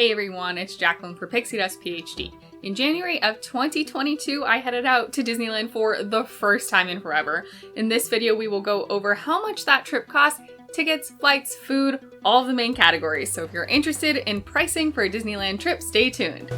Hey everyone, it's Jacqueline for Pixie Dust PhD. In January of 2022, I headed out to Disneyland for the first time in forever. In this video, we will go over how much that trip cost, tickets, flights, food, all of the main categories. So if you're interested in pricing for a Disneyland trip, stay tuned.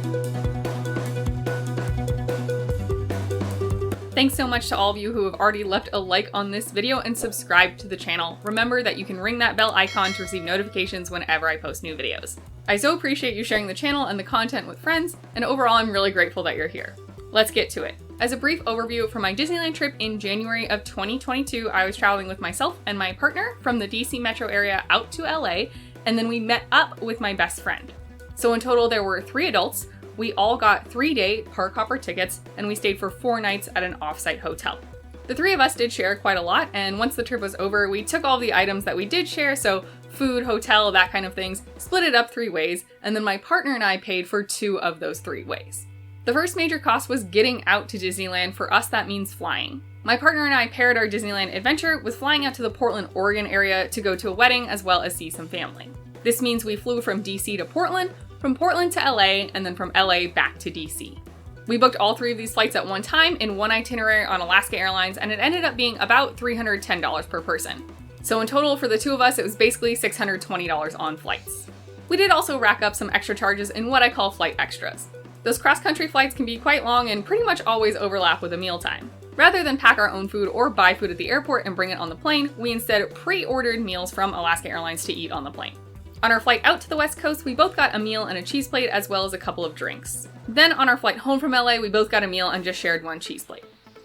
Thanks so much to all of you who have already left a like on this video and subscribed to the channel. Remember that you can ring that bell icon to receive notifications whenever I post new videos. I so appreciate you sharing the channel and the content with friends, and overall I'm really grateful that you're here. Let's get to it. As a brief overview, for my Disneyland trip in January of 2022, I was traveling with myself and my partner from the DC metro area out to LA, and then we met up with my best friend. So in total there were 3 adults. We all got 3-day park hopper tickets, and we stayed for 4 nights at an off-site hotel. The 3 of us did share quite a lot, and once the trip was over, we took all the items that we did share, so food, hotel, that kind of things, split it up 3 ways, and then my partner and I paid for 2 of those 3 ways. The first major cost was getting out to Disneyland. For us, that means flying. My partner and I paired our Disneyland adventure with flying out to the Portland, Oregon area to go to a wedding as well as see some family. This means we flew from DC to Portland, from Portland to LA, and then from LA back to DC. We booked all 3 of these flights at one time in one itinerary on Alaska Airlines, and it ended up being about $310 per person. So in total, for the 2 of us, it was basically $620 on flights. We did also rack up some extra charges in what I call flight extras. Those cross-country flights can be quite long and pretty much always overlap with a mealtime. Rather than pack our own food or buy food at the airport and bring it on the plane, we instead pre-ordered meals from Alaska Airlines to eat on the plane. On our flight out to the West Coast, we both got a meal and a cheese plate as well as a couple of drinks. Then on our flight home from LA, we both got a meal and just shared 1 cheese plate.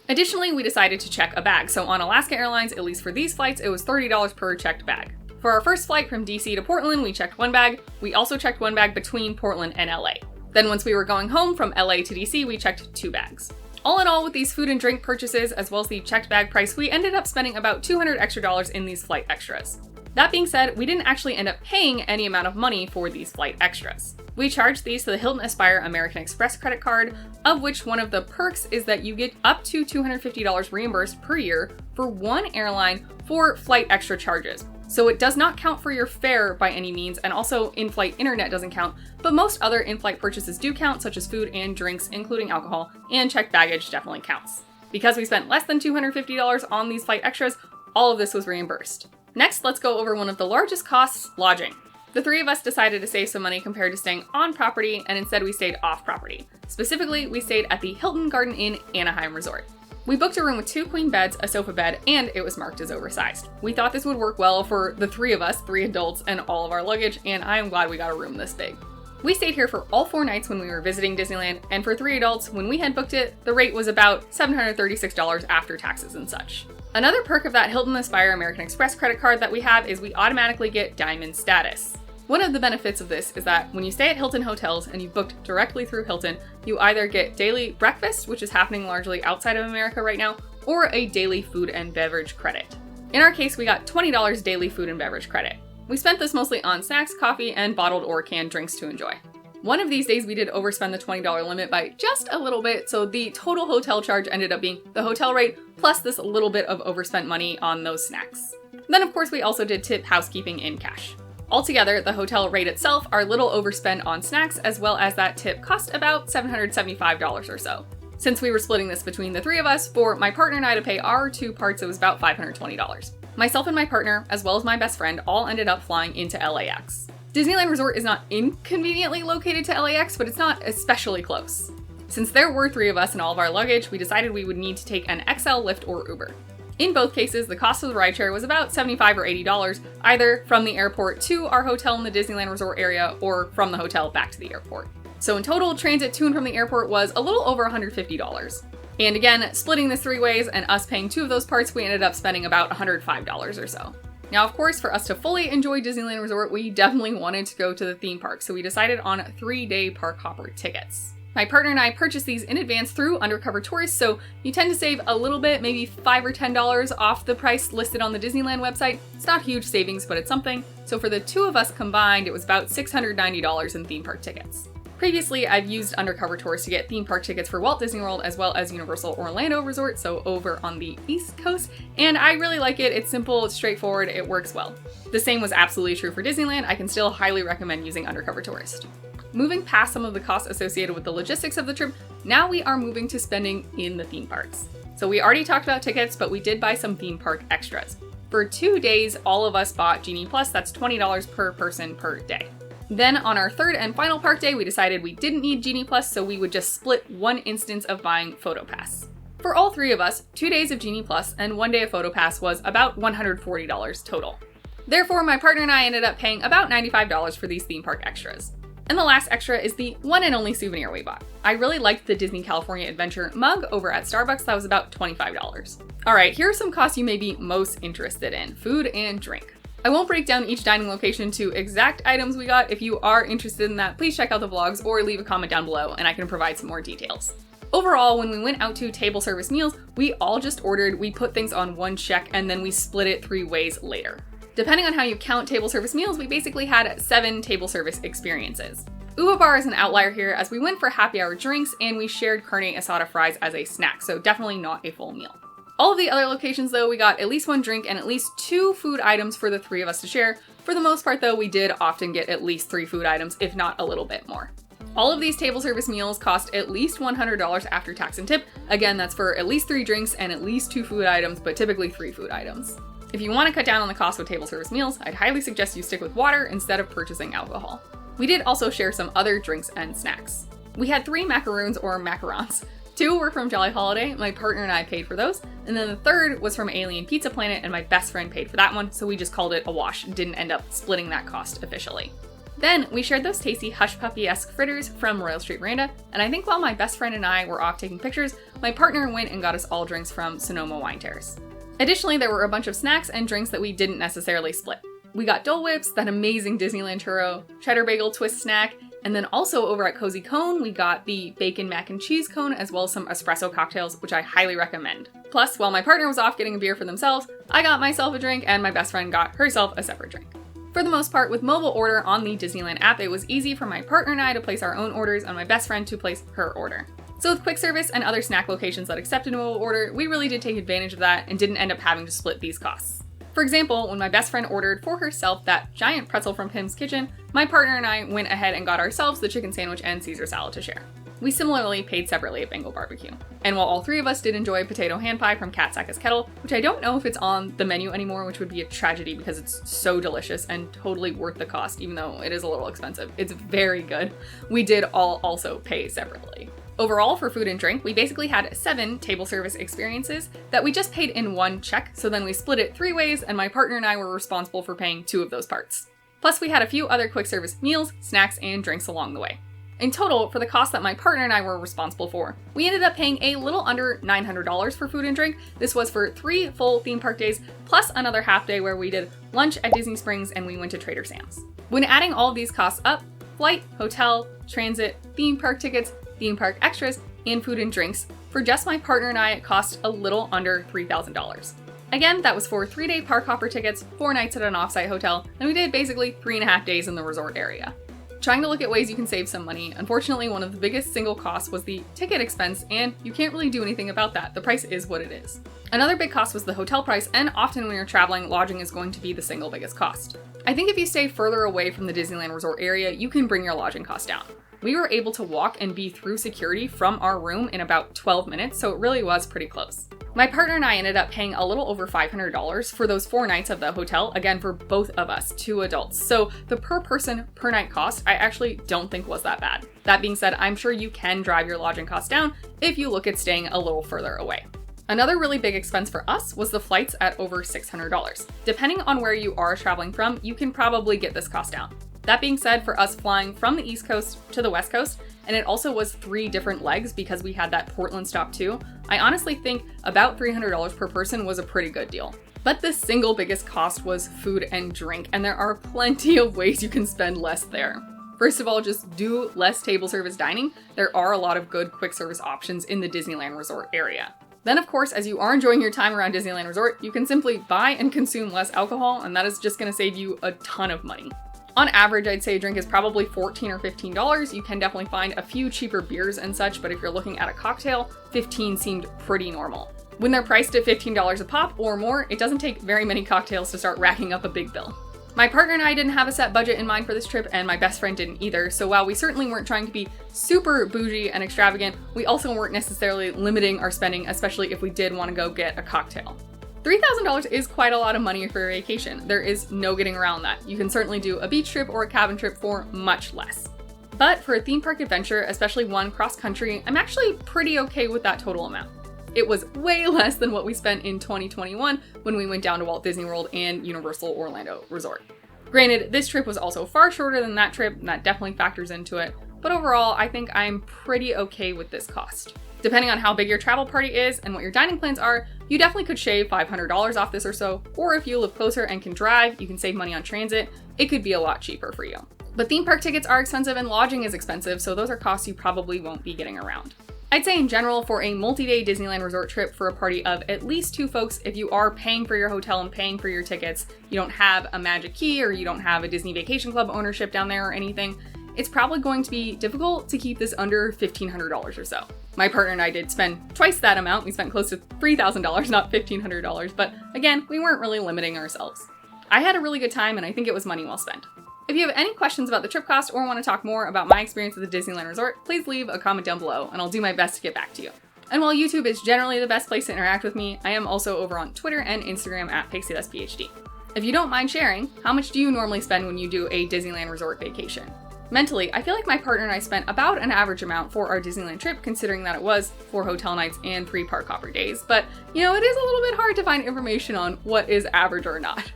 Additionally, we decided to check a bag, so on Alaska Airlines, at least for these flights, it was $30 per checked bag. For our first flight from DC to Portland, we checked 1 bag. We also checked 1 bag between Portland and LA. Then once we were going home from LA to DC, we checked 2 bags. All in all, with these food and drink purchases, as well as the checked bag price, we ended up spending about $200 extra in these flight extras. That being said, we didn't actually end up paying any amount of money for these flight extras. We charged these to the Hilton Aspire American Express credit card, of which one of the perks is that you get up to $250 reimbursed per year for one airline for flight extra charges. So it does not count for your fare by any means, and also in-flight internet doesn't count, but most other in-flight purchases do count, such as food and drinks, including alcohol, and checked baggage definitely counts. Because we spent less than $250 on these flight extras, all of this was reimbursed. Next, let's go over one of the largest costs, lodging. The 3 of us decided to save some money compared to staying on property, and instead we stayed off property. Specifically, we stayed at the Hilton Garden Inn Anaheim Resort. We booked a room with 2 queen beds, a sofa bed, and it was marked as oversized. We thought this would work well for the 3 of us, 3 adults, and all of our luggage, and I am glad we got a room this big. We stayed here for all 4 nights when we were visiting Disneyland, and for 3 adults, when we had booked it, the rate was about $736 after taxes and such. Another perk of that Hilton Aspire American Express credit card that we have is we automatically get Diamond status. One of the benefits of this is that when you stay at Hilton hotels and you booked directly through Hilton, you either get daily breakfast, which is happening largely outside of America right now, or a daily food and beverage credit. In our case, we got $20 daily food and beverage credit. We spent this mostly on snacks, coffee, and bottled or canned drinks to enjoy. One of these days we did overspend the $20 limit by just a little bit, so the total hotel charge ended up being the hotel rate plus this little bit of overspent money on those snacks. Then of course we also did tip housekeeping in cash. Altogether, the hotel rate itself, our little overspend on snacks as well as that tip cost about $775 or so. Since we were splitting this between the 3 of us, for my partner and I to pay our 2 parts, it was about $520. Myself and my partner, as well as my best friend, all ended up flying into LAX. Disneyland Resort is not inconveniently located to LAX, but it's not especially close. Since there were 3 of us and all of our luggage, we decided we would need to take an XL, Lyft, or Uber. In both cases, the cost of the rideshare was about $75 or $80, either from the airport to our hotel in the Disneyland Resort area or from the hotel back to the airport. So in total, transit to and from the airport was a little over $150. And again, splitting this 3 ways and us paying 2 of those parts, we ended up spending about $105 or so. Now, of course, for us to fully enjoy Disneyland Resort, we definitely wanted to go to the theme park, so we decided on 3-day park hopper tickets. My partner and I purchased these in advance through Undercover Tourist, so you tend to save a little bit, maybe $5 or $10 off the price listed on the Disneyland website. It's not huge savings, but it's something. So for the 2 of us combined, it was about $690 in theme park tickets. Previously, I've used Undercover Tourist to get theme park tickets for Walt Disney World as well as Universal Orlando Resort, so over on the East Coast, and I really like it. It's simple, it's straightforward, it works well. The same was absolutely true for Disneyland. I can still highly recommend using Undercover Tourist. Moving past some of the costs associated with the logistics of the trip, now we are moving to spending in the theme parks. So we already talked about tickets, but we did buy some theme park extras. For 2 days, all of us bought Genie Plus, that's $20 per person per day. Then on our third and final park day, we decided we didn't need Genie Plus, so we would just split one instance of buying PhotoPass. For all 3 of us, 2 days of Genie Plus and 1 day of PhotoPass was about $140 total. Therefore, my partner and I ended up paying about $95 for these theme park extras. And the last extra is the one and only souvenir we bought. I really liked the Disney California Adventure mug over at Starbucks. That was about $25. All right, here are some costs you may be most interested in: food and drink. I won't break down each dining location to exact items we got. If you are interested in that, please check out the vlogs or leave a comment down below and I can provide some more details. Overall, when we went out to table service meals, we all just ordered, we put things on one check, and then we split it 3 ways later. Depending on how you count table service meals, we basically had 7 table service experiences. Uva Bar is an outlier here as we went for happy hour drinks and we shared carne asada fries as a snack, so definitely not a full meal. All of the other locations though, we got at least 1 drink and at least 2 food items for the 3 of us to share. For the most part though, we did often get at least 3 food items, if not a little bit more. All of these table service meals cost at least $100 after tax and tip. Again, that's for at least 3 drinks and at least 2 food items, but typically 3 food items. If you want to cut down on the cost of table service meals, I'd highly suggest you stick with water instead of purchasing alcohol. We did also share some other drinks and snacks. We had 3 macaroons or macarons. 2 were from Jolly Holiday, my partner and I paid for those, and then the third was from Alien Pizza Planet and my best friend paid for that one, so we just called it a wash, didn't end up splitting that cost officially. Then we shared those tasty Hush Puppy-esque fritters from Royal Street Veranda, and I think while my best friend and I were off taking pictures, my partner went and got us all drinks from Sonoma Wine Terrace. Additionally, there were a bunch of snacks and drinks that we didn't necessarily split. We got Dole Whips, that amazing Disneyland churro, cheddar bagel twist snack, and then also over at Cozy Cone, we got the bacon mac and cheese cone as well as some espresso cocktails, which I highly recommend. Plus, while my partner was off getting a beer for themselves, I got myself a drink and my best friend got herself a separate drink. For the most part, with mobile order on the Disneyland app, it was easy for my partner and I to place our own orders and my best friend to place her order. So with quick service and other snack locations that accepted mobile order, we really did take advantage of that and didn't end up having to split these costs. For example, when my best friend ordered for herself that giant pretzel from Pim's Kitchen, my partner and I went ahead and got ourselves the chicken sandwich and Caesar salad to share. We similarly paid separately at Bengal Barbecue. And while all 3 of us did enjoy potato hand pie from Kat Saka's Kettle, which I don't know if it's on the menu anymore, which would be a tragedy because it's so delicious and totally worth the cost, even though it is a little expensive. It's very good. We did all also pay separately. Overall, for food and drink, we basically had 7 table service experiences that we just paid in 1 check, so then we split it 3 ways and my partner and I were responsible for paying 2 of those parts. Plus, we had a few other quick service meals, snacks, and drinks along the way. In total, for the cost that my partner and I were responsible for, we ended up paying a little under $900 for food and drink. This was for 3 full theme park days, plus another half day where we did lunch at Disney Springs and we went to Trader Sam's. When adding all of these costs up, flight, hotel, transit, theme park tickets, theme park extras, and food and drinks, for just my partner and I, it cost a little under $3,000. Again, that was for 3-day park hopper tickets, 4 nights at an offsite hotel, and we did basically 3.5 days in the resort area. Trying to look at ways you can save some money, unfortunately one of the biggest single costs was the ticket expense, and you can't really do anything about that. The price is what it is. Another big cost was the hotel price, and often when you're traveling, lodging is going to be the single biggest cost. I think if you stay further away from the Disneyland Resort area, you can bring your lodging costs down. We were able to walk and be through security from our room in about 12 minutes, so it really was pretty close. My partner and I ended up paying a little over $500 for those 4 nights of the hotel, again for both of us, 2 adults. So the per person per night cost I actually don't think was that bad. That being said, I'm sure you can drive your lodging costs down if you look at staying a little further away. Another really big expense for us was the flights at over $600. Depending on where you are traveling from, you can probably get this cost down. That being said, for us flying from the East Coast to the West Coast, and it also was 3 different legs because we had that Portland stop too, I honestly think about $300 per person was a pretty good deal. But the single biggest cost was food and drink, and there are plenty of ways you can spend less there. First of all, just do less table service dining. There are a lot of good quick service options in the Disneyland Resort area. Then of course, as you are enjoying your time around Disneyland Resort, you can simply buy and consume less alcohol, and that is just going to save you a ton of money. On average, I'd say a drink is probably $14 or $15. You can definitely find a few cheaper beers and such, but if you're looking at a cocktail, $15 seemed pretty normal. When they're priced at $15 a pop or more, it doesn't take very many cocktails to start racking up a big bill. My partner and I didn't have a set budget in mind for this trip, and my best friend didn't either, so while we certainly weren't trying to be super bougie and extravagant, we also weren't necessarily limiting our spending, especially if we did want to go get a cocktail. $3,000 is quite a lot of money for a vacation. There is no getting around that. You can certainly do a beach trip or a cabin trip for much less. But for a theme park adventure, especially one cross-country, I'm actually pretty okay with that total amount. It was way less than what we spent in 2021 when we went down to Walt Disney World and Universal Orlando Resort. Granted, this trip was also far shorter than that trip, and that definitely factors into it, but overall, I think I'm pretty okay with this cost. Depending on how big your travel party is and what your dining plans are, you definitely could shave $500 off this or so, or if you live closer and can drive, you can save money on transit, it could be a lot cheaper for you. But theme park tickets are expensive and lodging is expensive, so those are costs you probably won't be getting around. I'd say in general, for a multi-day Disneyland resort trip for a party of at least 2 folks, if you are paying for your hotel and paying for your tickets, you don't have a Magic Key or you don't have a Disney Vacation Club ownership down there or anything, it's probably going to be difficult to keep this under $1,500 or so. My partner and I did spend twice that amount. We spent close to $3,000, not $1,500, but again, we weren't really limiting ourselves. I had a really good time and I think it was money well spent. If you have any questions about the trip cost or want to talk more about my experience at the Disneyland Resort, please leave a comment down below and I'll do my best to get back to you. And while YouTube is generally the best place to interact with me, I am also over on Twitter and Instagram at PixieDustPhD. If you don't mind sharing, how much do you normally spend when you do a Disneyland Resort vacation? Mentally, I feel like my partner and I spent about an average amount for our Disneyland trip, considering that it was 4 hotel nights and 3 park hopper days, but you know, it is a little bit hard to find information on what is average or not.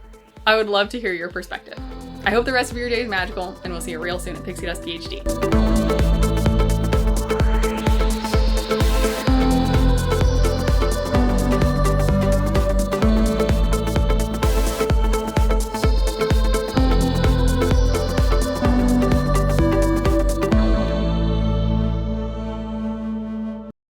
I would love to hear your perspective. I hope the rest of your day is magical, and we'll see you real soon at Pixie Dust PhD.